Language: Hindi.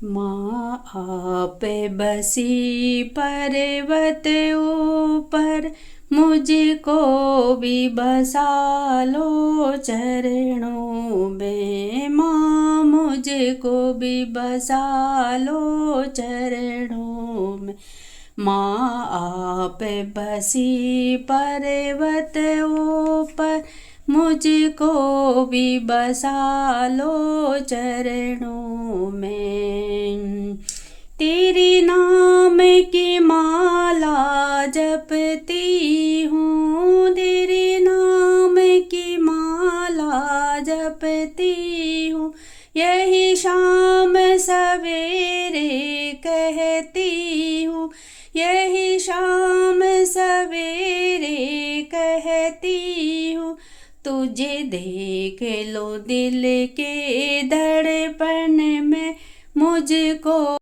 माँ आप बसी पर्वत ऊपर, मुझको भी बसा लो चरणों में। माँ मुझको भी बसा लो चरणों में। माँ आप बसी पर्वत ऊपर, मुझको भी बसा लो चरणों में। तेरे नाम की माला जपती हूँ, तेरे नाम की माला जपती हूँ। यही शाम सवेरे कहती हूँ, यही शाम सवेरे कहती हूँ। तुझे देख लो दिल के धड़पन में मुझको